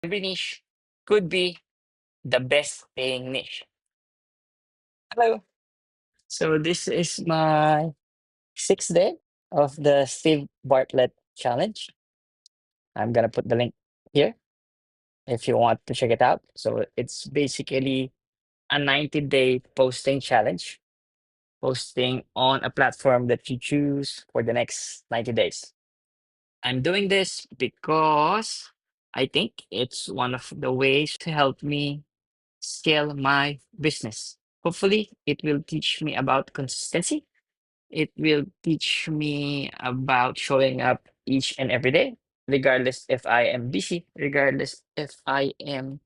every niche could be the best paying niche. Hello. So this is my sixth day of the Steve Bartlett challenge. I'm gonna put the link here if you want to check it out. So it's basically a 90-day posting challenge, posting on a platform that you choose for the next 90 days. I'm doing this because I think it's one of the ways to help me scale my business. Hopefully, it will teach me about consistency. It will teach me about showing up each and every day, regardless if I am busy, regardless if I am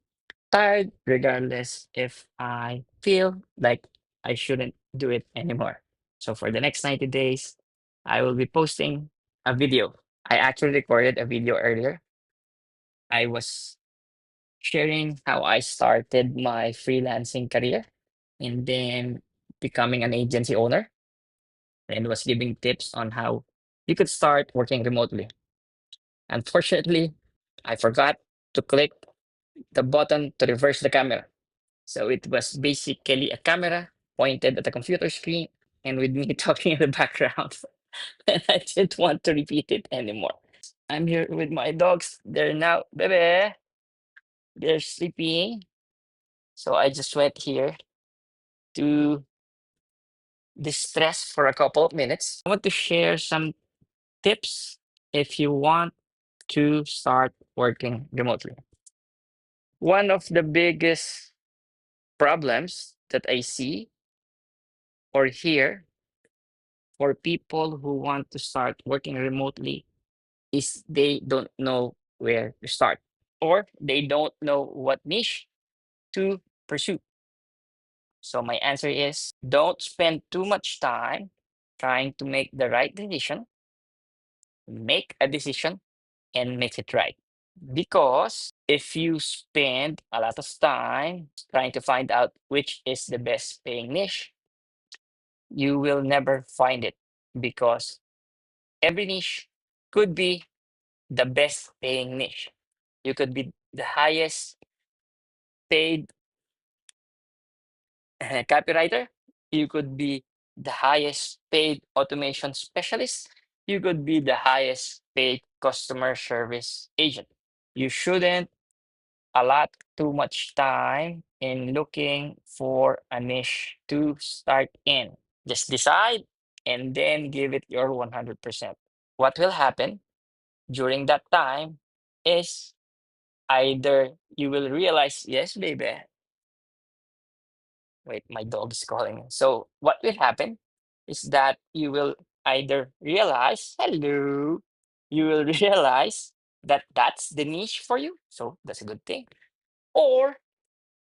tired, regardless if I feel like I shouldn't do it anymore. So for the next 90 days, I will be posting a video. I actually recorded a video earlier. I was sharing how I started my freelancing career and then becoming an agency owner, and was giving tips on how you could start working remotely. Unfortunately, I forgot to click the button to reverse the camera. So it was basically a camera pointed at the computer screen and with me talking in the background. And I didn't want to repeat it anymore. I'm here with my dogs. They're now, baby, they're sleeping. So I just went here to distress for a couple of minutes. I want to share some tips if you want to start working remotely. One of the biggest problems that I see or hear for people who want to start working remotely is they don't know where to start, or they don't know what niche to pursue. So my answer is don't spend too much time trying to make the right decision. Make a decision and make it right. Because if you spend a lot of time trying to find out which is the best paying niche, you will never find it, because every niche could be the best paying niche. You could be the highest paid copywriter. You could be the highest paid automation specialist. You could be the highest paid customer service agent. You shouldn't allot too much time in looking for a niche to start in. Just decide and then give it your 100%. What will happen during that time is either you will realize, yes, baby. Wait, my dog is calling me. So, what will happen is that you will either realize, hello, you will realize that that's the niche for you. So, that's a good thing. Or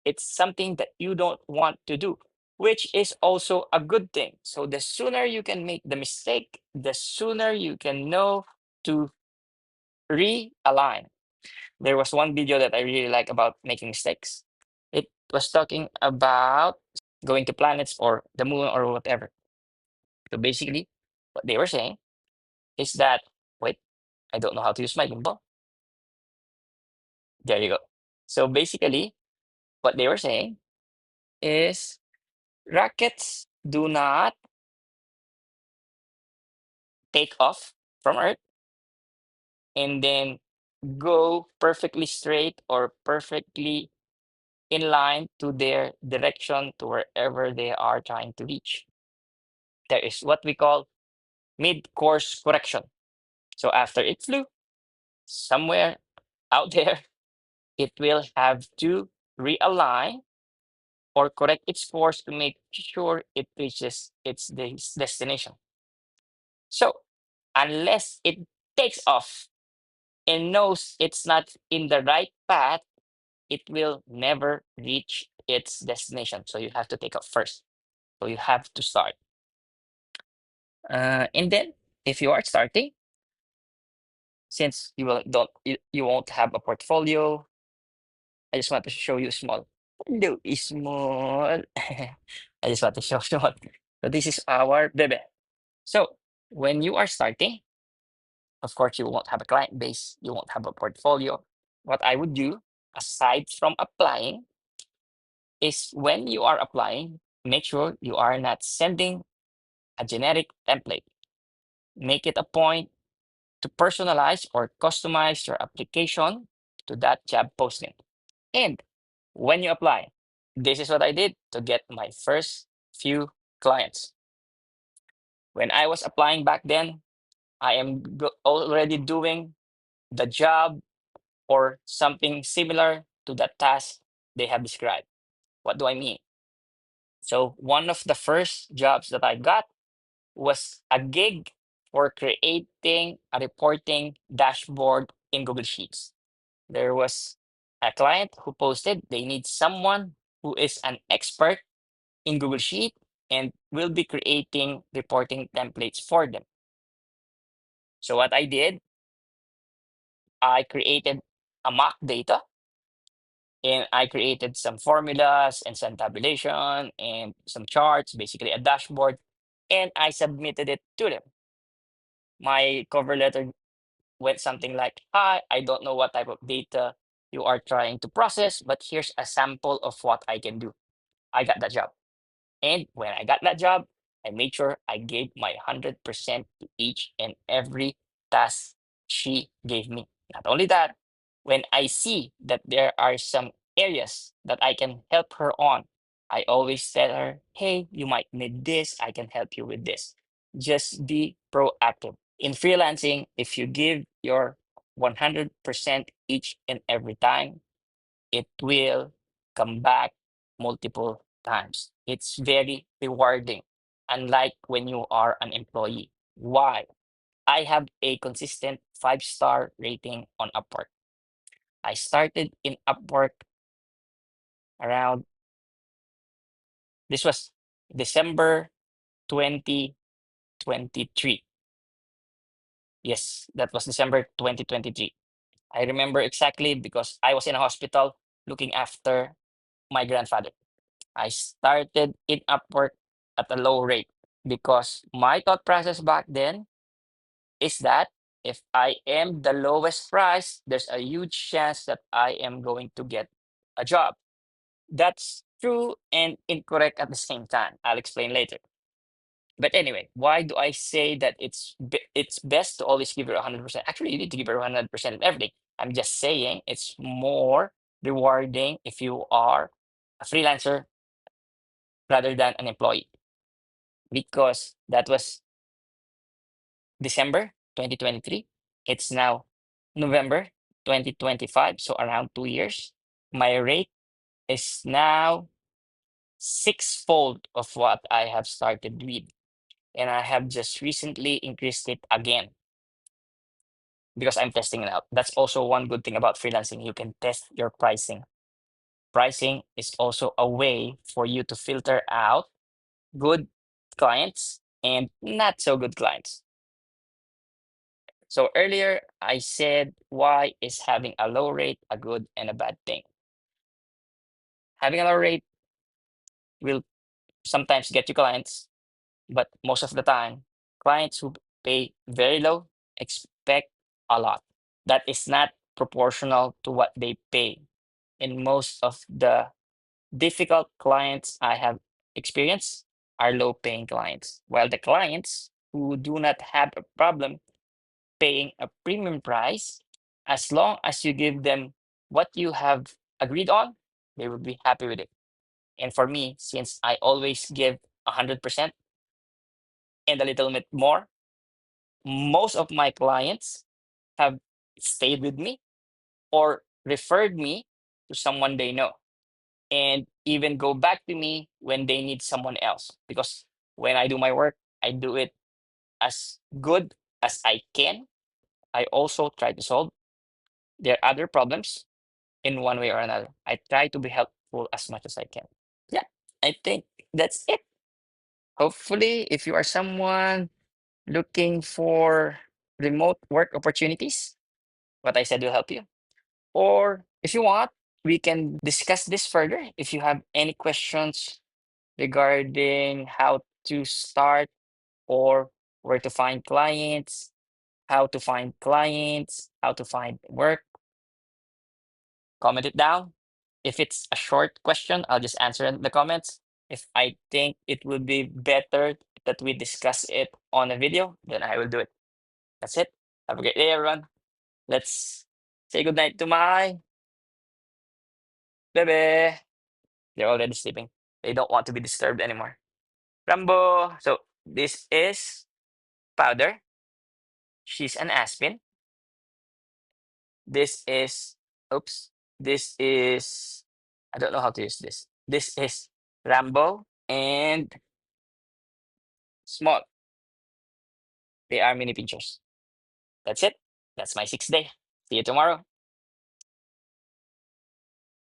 it's something that you don't want to do, which is also a good thing. So, the sooner you can make the mistake, the sooner you can know to realign. There was one video that I really like about making mistakes. It was talking about going to planets or the moon or whatever. So basically, what they were saying is that, wait, I don't know how to use my gimbal. There you go. So basically, what they were saying is rockets do not take off from Earth and then go perfectly straight or perfectly in line to their direction to wherever they are trying to reach. There is what we call mid-course correction. So after it flew somewhere out there, it will have to realign or correct its course to make sure it reaches its destination. So unless it takes off and knows it's not in the right path, it will never reach its destination. So you have to take off first. So you have to start. And then if you are starting, since you won't have a portfolio, I just want to show you small. Hello, small. I just want to show you what. So this is our bebe. So when you are starting, of course, you won't have a client base. You won't have a portfolio. What I would do aside from applying, is when you are applying, make sure you are not sending a generic template. Make it a point to personalize or customize your application to that job posting. And when you apply, this is what I did to get my first few clients. When I was applying back then, I am already doing the job or something similar to the task they have described. What do I mean? So, one of the first jobs that I got was a gig for creating a reporting dashboard in Google Sheets. There was a client who posted they need someone who is an expert in Google Sheet and will be creating reporting templates for them. So what I did, I created a mock data and I created some formulas and some tabulation and some charts, basically a dashboard, and I submitted it to them. My cover letter went something like, "Hi, I don't know what type of data you are trying to process, but here's a sample of what I can do." I got that job. And when I got that job, I made sure I gave my 100% to each and every task she gave me. Not only that, when I see that there are some areas that I can help her on, I always tell her, "Hey, you might need this. I can help you with this." Just be proactive. In freelancing, if you give your 100% each and every time, it will come back multiple times. It's very rewarding, unlike when you are an employee. Why? I have a consistent 5-star rating on Upwork. I started in Upwork around, this was December 2023. Yes, that was December 2023. I remember exactly because I was in a hospital looking after my grandfather. I started in Upwork at a low rate because my thought process back then is that if I am the lowest price, there's a huge chance that I am going to get a job. That's true and incorrect at the same time. I'll explain later. But anyway, why do I say that it's best to always give it 100%? Actually, you need to give it 100% in everything. I'm just saying it's more rewarding if you are a freelancer rather than an employee, because that was December 2023. It's now November 2025, so around 2 years. My rate is now sixfold of what I have started with, and I have just recently increased it again because I'm testing it out. That's also one good thing about freelancing. You can test your pricing. Pricing is also a way for you to filter out good clients and not so good clients. So earlier I said, why is having a low rate a good and a bad thing? Having a low rate will sometimes get you clients, but most of the time, clients who pay very low expect a lot. That is not proportional to what they pay. And most of the difficult clients I have experienced are low paying clients, while the clients who do not have a problem paying a premium price, as long as you give them what you have agreed on, they will be happy with it. And for me, since I always give 100% and a little bit more, most of my clients have stayed with me or referred me to someone they know, and even go back to me when they need someone else. Because when I do my work, I do it as good as I can. I also try to solve their other problems in one way or another. I try to be helpful as much as I can. Yeah, I think that's it. Hopefully, if you are someone looking for remote work opportunities, what I said will help you. Or if you want, we can discuss this further. If you have any questions regarding how to start or where to find clients, how to find work, comment it down. If it's a short question, I'll just answer in the comments. If I think it would be better that we discuss it on a video, then I will do it. That's it. Have a great day, everyone. Let's say goodnight to my bebe. They're already sleeping. They don't want to be disturbed anymore. Rambo. So this is Powder. She's an Aspen. This is, oops. This is, I don't know how to use this. This is Rambo and Small. They are mini pinchers. That's it. That's my 6th day. See you tomorrow.